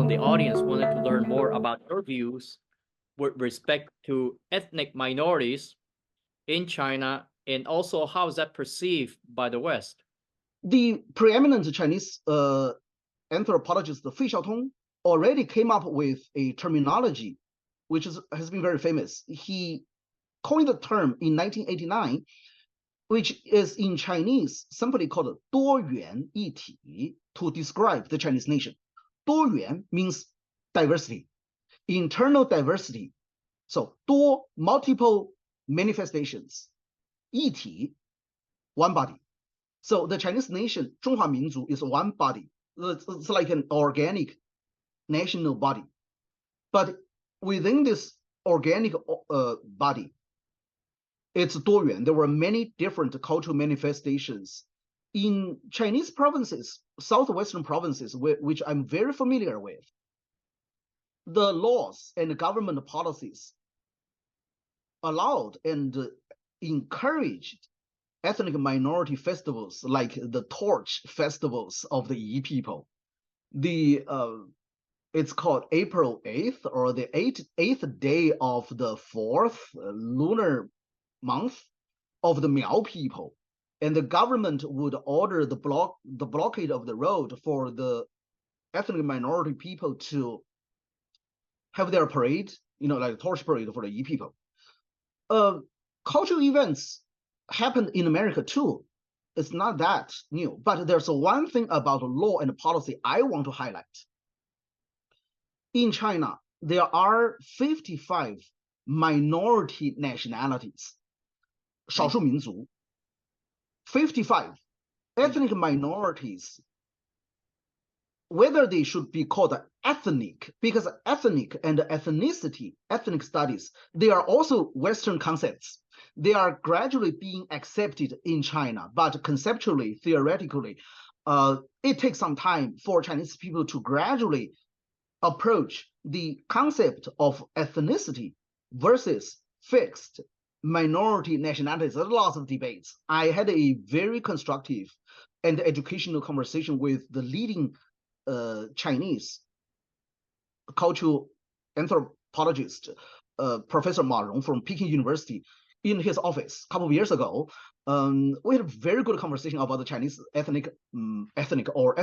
from the audience wanted to learn more about your views with respect to ethnic minorities in China, and also how is that perceived by the West? The preeminent Chinese anthropologist Fei Xiaotong already came up with a terminology which has been very famous. He coined the term in 1989, which is in Chinese simply called 多元一体 to describe the Chinese nation. 多元 means diversity, internal diversity. So 多 multiple manifestations, 一体 one body. So the Chinese nation, 中华民族 is one body. It's like an organic national body. But within this organic body, it's 多元. There were many different cultural manifestations in Chinese provinces, southwestern provinces, which I'm very familiar with. The laws and government policies allowed and encouraged ethnic minority festivals like the torch festivals of the Yi people. It's called April 8th, or the eighth day of the fourth lunar month of the Miao people, and the government would order the blockade of the road for the ethnic minority people to have their parade, like a torch parade for the Yi people. Cultural events happened in America too. It's not that new, but there's one thing about law and policy I want to highlight. In China, there are 55 minority nationalities. 少数民族, 55 ethnic minorities, whether they should be called ethnic, because ethnic and ethnicity, ethnic studies, they are also Western concepts. They are gradually being accepted in China, but conceptually, theoretically, it takes some time for Chinese people to gradually approach the concept of ethnicity versus fixed minority nationalities. There's lots of debates. I had a very constructive and educational conversation with the leading Chinese cultural anthropologist, Professor Ma Rong from Peking University, in his office a couple of years ago. We had a very good conversation about the Chinese ethnic or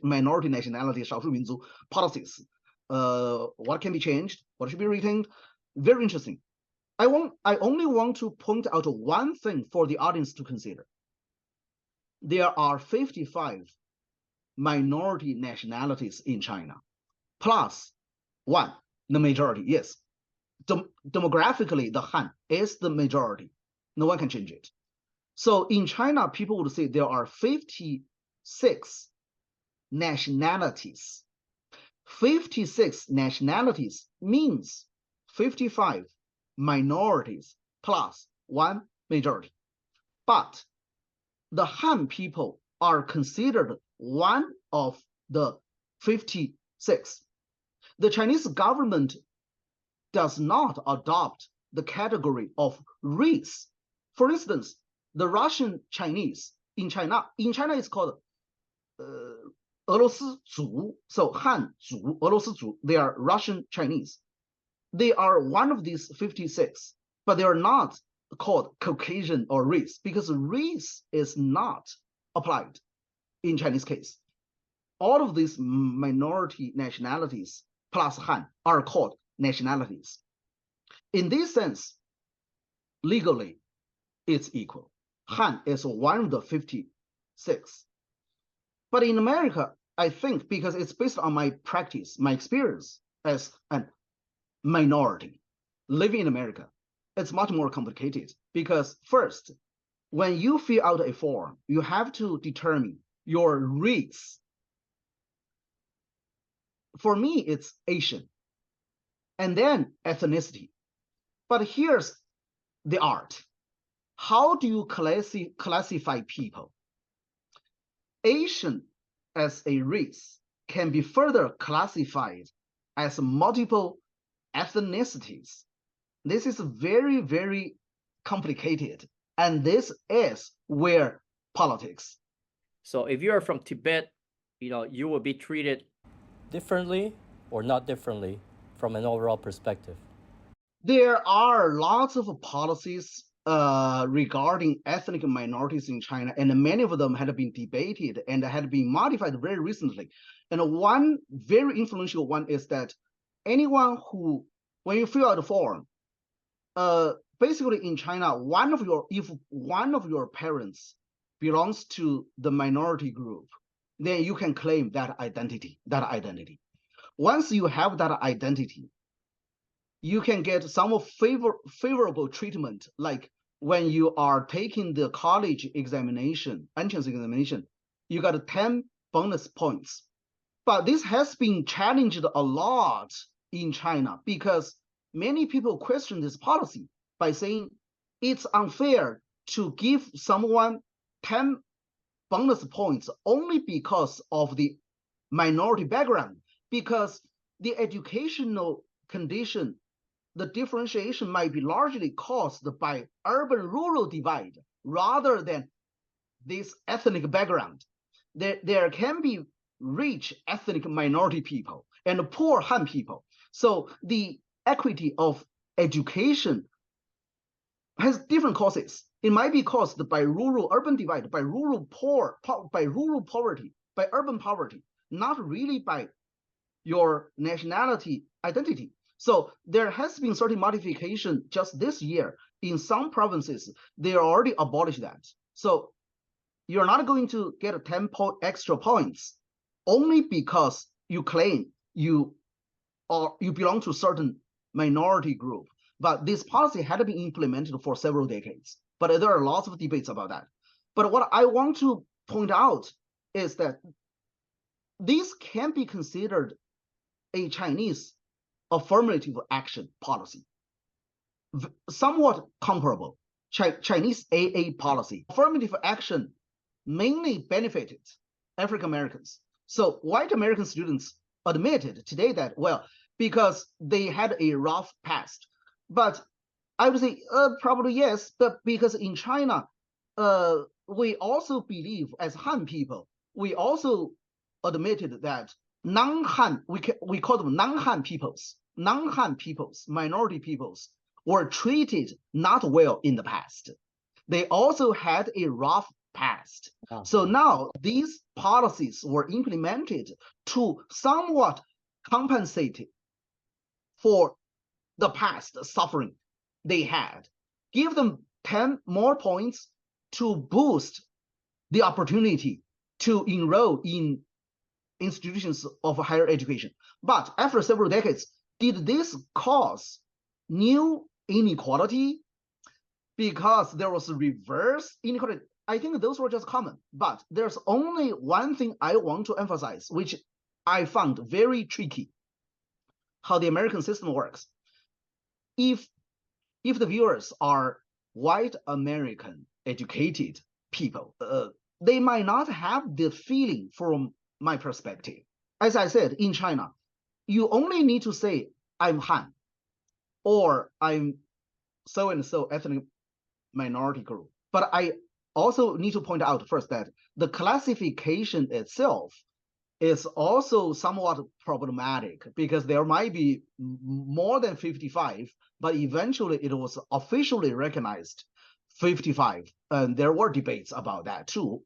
minority nationality 少数民族 policies. What can be changed? What should be retained? Very interesting. I only want to point out one thing for the audience to consider. There are 55 minority nationalities in China, plus one, the majority. Yes, demographically, the Han is the majority. No one can change it. So in China, people would say there are 56 nationalities. 56 nationalities means 55 minorities plus one majority. But the Han people are considered one of the 56. The Chinese government does not adopt the category of race. For instance, the Russian Chinese in China it's called 俄罗斯族, so Han 族, 俄罗斯族, they are Russian Chinese. They are one of these 56, but they are not called Caucasian or race, because race is not applied in Chinese case. All of these minority nationalities plus Han are called nationalities. In this sense, legally, it's equal. Han is one of the 56. But in America, I think, because it's based on my practice, my experience as a minority living in America, it's much more complicated. Because first, when you fill out a form, you have to determine your race. For me, it's Asian, and then ethnicity. But here's the art. How do you classify people? Asian as a race can be further classified as multiple ethnicities. This is very, very complicated, and this is where politics. So if you're from Tibet, you will be treated differently or not differently from an overall perspective? There are lots of policies regarding ethnic minorities in China, and many of them had been debated and had been modified very recently. And one very influential one is that anyone who, when you fill out the form, basically in China, if one of your parents belongs to the minority group, then you can claim that identity. Once you have that identity, you can get some favorable treatment, like when you are taking the college examination, entrance examination, you got 10 bonus points. But this has been challenged a lot in China because many people question this policy by saying it's unfair to give someone 10 bonus points only because of the minority background, because the educational condition, the differentiation might be largely caused by urban-rural divide rather than this ethnic background. There can be rich ethnic minority people and poor Han people. So the equity of education has different causes. It might be caused by rural-urban divide, by rural poverty, by urban poverty, not really by your nationality identity. So there has been certain modification just this year. In some provinces, they already abolished that. So you're not going to get 10 extra points only because you claim you belong to a certain minority group. But this policy had been implemented for several decades. But there are lots of debates about that. But what I want to point out is that this can be considered a Chinese affirmative action policy, somewhat comparable. Chinese AA policy. Affirmative action mainly benefited African Americans. So white American students admitted today that, well, because they had a rough past. But I would say probably yes, but because in China, we also believe as Han people, we also admitted that non-Han, we call them non-Han peoples, minority peoples, were treated not well in the past. They also had a rough past. So now these policies were implemented to somewhat compensate for the past suffering they had, give them 10 more points to boost the opportunity to enroll in institutions of higher education. But after several decades, did this cause new inequality? Because there was a reverse inequality. I think those were just common, but there's only one thing I want to emphasize, which I found very tricky, how the American system works. If the viewers are white American educated people, they might not have the feeling from my perspective. As I said, in China, you only need to say, I'm Han, or I'm so-and-so ethnic minority group. But I also need to point out first that the classification itself is also somewhat problematic because there might be more than 55, but eventually it was officially recognized 55. And there were debates about that too.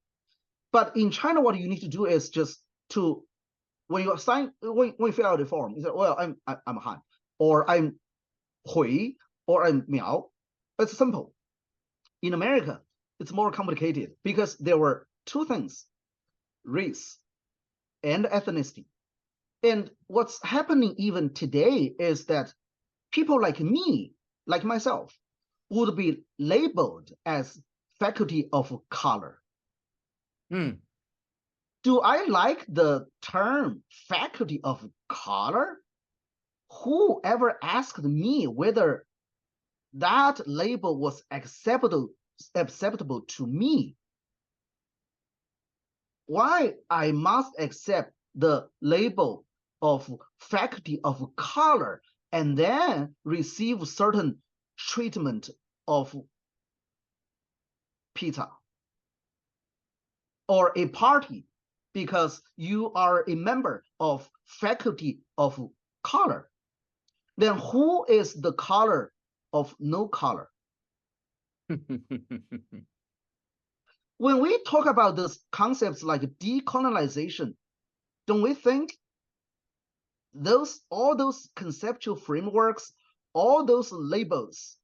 But in China, what you need to do is just to, when you fill out the form, you say, well, I'm Han, or I'm Hui, or I'm Miao. It's simple. In America, it's more complicated because there were two things, race and ethnicity. And what's happening even today is that people like me, like myself, would be labeled as faculty of color. Do I like the term faculty of color? Who ever asked me whether that label was acceptable to me? Why I must accept the label of faculty of color and then receive certain treatment of pizza or a party because you are a member of faculty of color. Then who is the color of no color? When we talk about these concepts like decolonization, don't we think all those conceptual frameworks, all those labels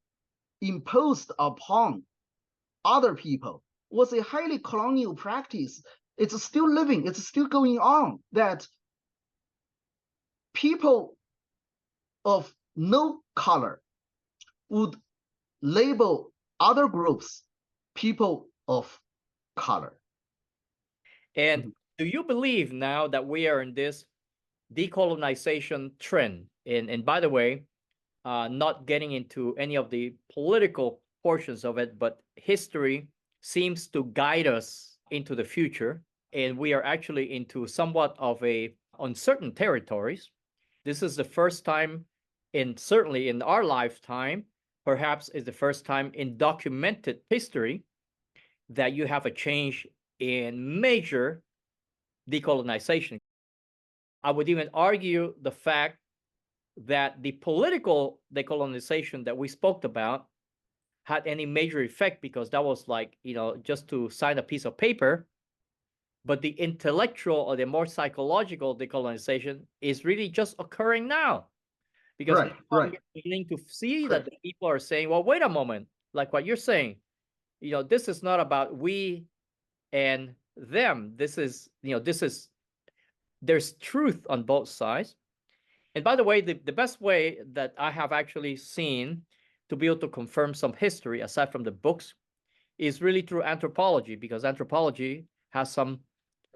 imposed upon other people was a highly colonial practice? It's still living, it's still going on, that people of no color would label other groups people of color. And do you believe now that we are in this decolonization trend? And by the way, not getting into any of the political portions of it, but history seems to guide us into the future. And we are actually into somewhat of a uncertain territories. This is the first time certainly in our lifetime, perhaps is the first time in documented history that you have a change in major decolonization. I would even argue the fact that the political decolonization that we spoke about had any major effect, because that was like, just to sign a piece of paper. But the intellectual or the more psychological decolonization is really just occurring now, because Right, right. we're beginning to see that the people are saying, well, wait a moment, like what you're saying, this is not about we and them. This is, there's truth on both sides. And by the way, the best way that I have actually seen to be able to confirm some history aside from the books is really through anthropology, because anthropology has some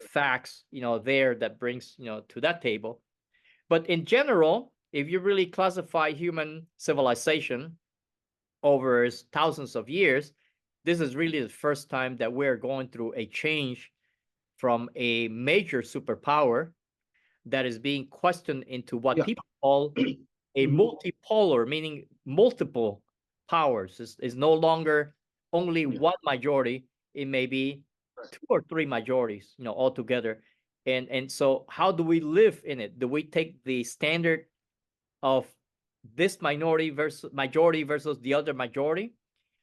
facts, there that brings, to that table. But in general, if you really classify human civilization over thousands of years, this is really the first time that we're going through a change from a major superpower that is being questioned into what people call a multipolar, meaning multiple powers. Is no longer only one majority. It may be two or three majorities, altogether. And so how do we live in it? Do we take the standard of this minority versus majority versus the other majority?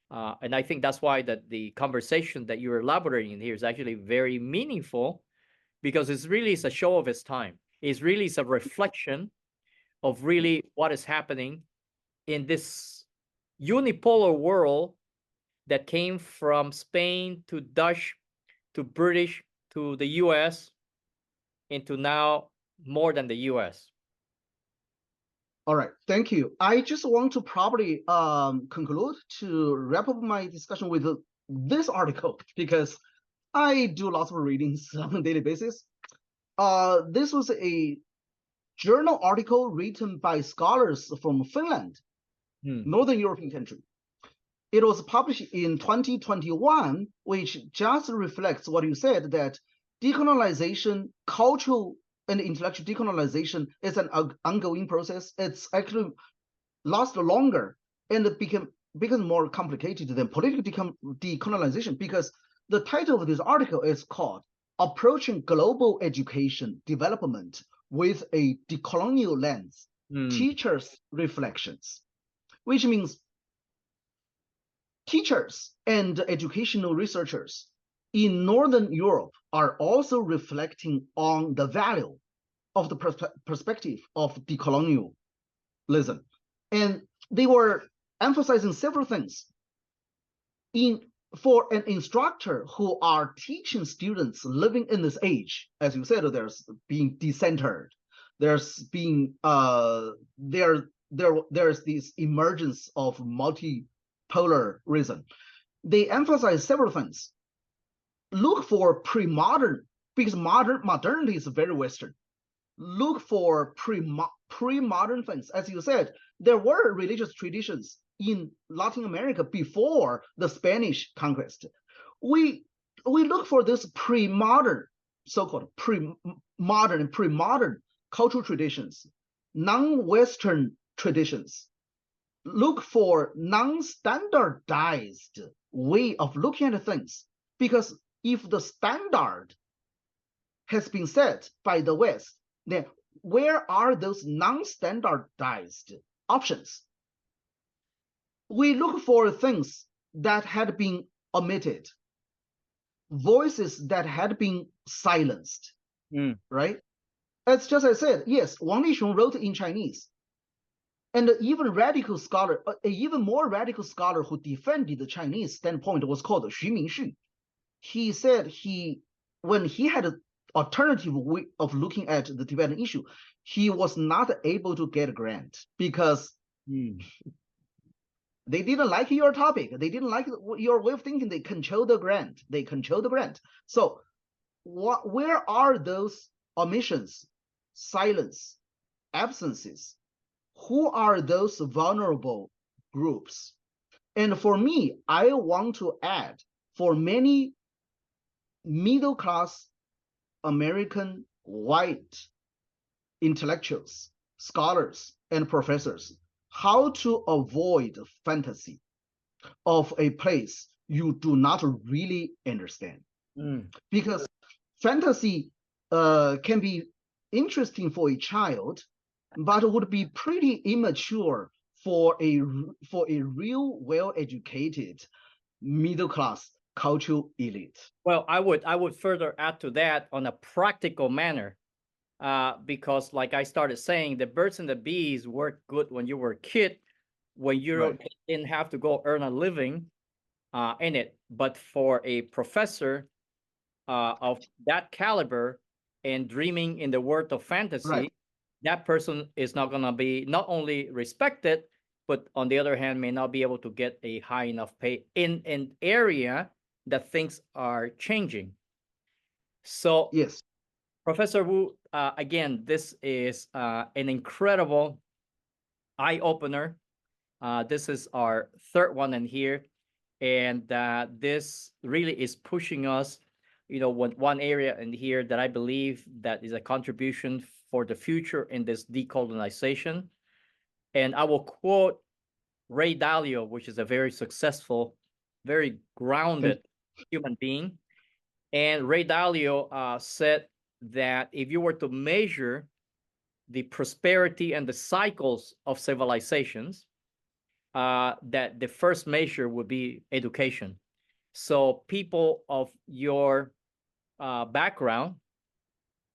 And I think that's why that the conversation that you're elaborating here is actually very meaningful, because it's really a show of its time. It's really a reflection of really what is happening in this unipolar world that came from Spain to Dutch to British to the US into now more than the US. All right, thank you. I just want to probably conclude to wrap up my discussion with this article, because I do lots of readings on a daily basis. This was a journal article written by scholars from Finland, Northern European country. It was published in 2021, which just reflects what you said, that decolonization, cultural and intellectual decolonization is an ongoing process. It's actually lasts longer and it became more complicated than political decolonization, because the title of this article is called Approaching Global Education Development with a Decolonial Lens, Teachers' Reflections, which means teachers and educational researchers in Northern Europe are also reflecting on the value of the perspective of decolonialism. And they were emphasizing several things. For an instructor who are teaching students living in this age, as you said, there's being decentered, there's being there's this emergence of multipolarism. They emphasize several things. Look for pre-modern, because modernity is very Western. Look for pre-modern things. As you said, there were religious traditions in Latin America before the Spanish conquest. We look for this pre-modern, so-called pre-modern cultural traditions, non-Western traditions. Look for non-standardized way of looking at things, because if the standard has been set by the West, then where are those non-standardized options? We look for things that had been omitted, voices that had been silenced, right? It's just as I said, yes, Wang Lishong wrote in Chinese. And even radical scholar, even more radical scholar who defended the Chinese standpoint was called Xu Mingxu. He said when he had an alternative way of looking at the Tibetan issue, he was not able to get a grant because they didn't like your topic. They didn't like your way of thinking. They control the grant. So where are those omissions, silence, absences? Who are those vulnerable groups? And for me, I want to add, for many middle-class American white intellectuals, scholars, and professors, how to avoid fantasy of a place you do not really understand. Because fantasy can be interesting for a child, but would be pretty immature for a real well-educated middle-class cultural elite. Well, I would further add to that on a practical manner, because like I started saying, the birds and the bees worked good when you were a kid, when you didn't have to go earn a living in it. But for a professor of that caliber and dreaming in the world of fantasy, that person is not going to be not only respected, but on the other hand, may not be able to get a high enough pay in an area that things are changing. So, yes, Professor Wu, again, this is an incredible eye opener. This is our third one in here, and this really is pushing us. One area in here that I believe that is a contribution for the future in this decolonization. And I will quote Ray Dalio, which is a very successful, very grounded human being. And Ray Dalio said that if you were to measure the prosperity and the cycles of civilizations, that the first measure would be education. So people of your background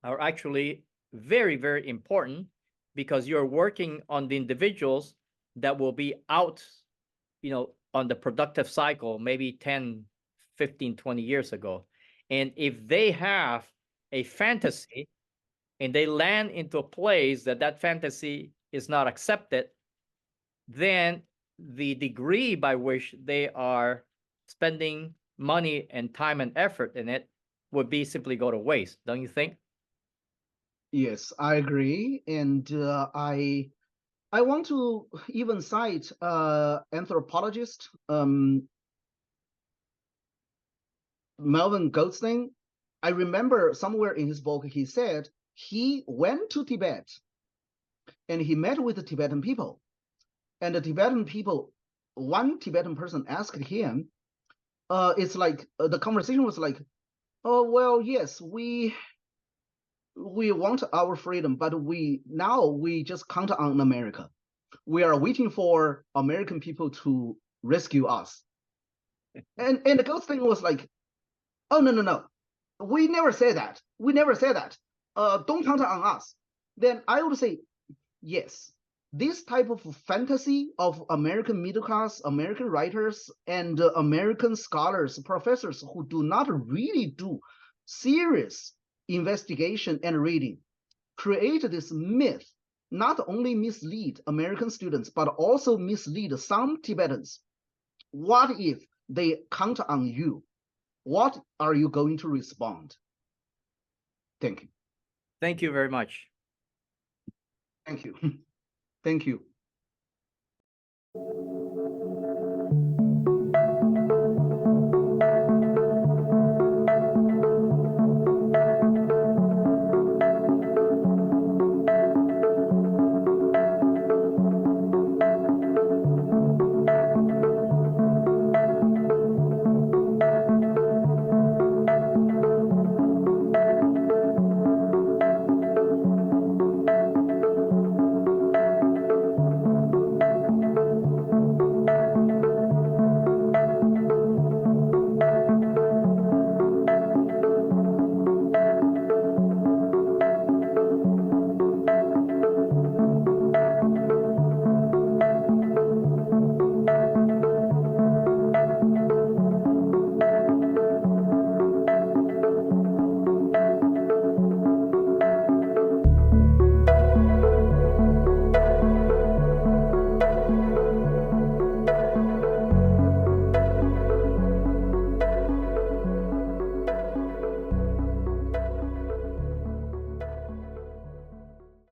are actually very, very important because you're working on the individuals that will be out, on the productive cycle, maybe 10, 15, 20 years ago. And if they have a fantasy and they land into a place that fantasy is not accepted, then the degree by which they are spending money and time and effort in it would be simply go to waste, don't you think? Yes, I agree. And I want to even cite anthropologist Melvin Goldstein. I remember somewhere in his book, he said he went to Tibet and he met with the Tibetan people. And the Tibetan people, one Tibetan person asked him, it's like the conversation was like, oh, well, yes, we want our freedom, but we just count on America. We are waiting for American people to rescue us. And the Goldstein was like, oh, no. We never say that. Don't count on us. Then I would say, yes, this type of fantasy of American middle class, American writers, and American scholars, professors who do not really do serious investigation and reading, create this myth, not only mislead American students, but also mislead some Tibetans. What if they count on you? What are you going to respond? Thank you. Thank you very much. Thank you. Thank you.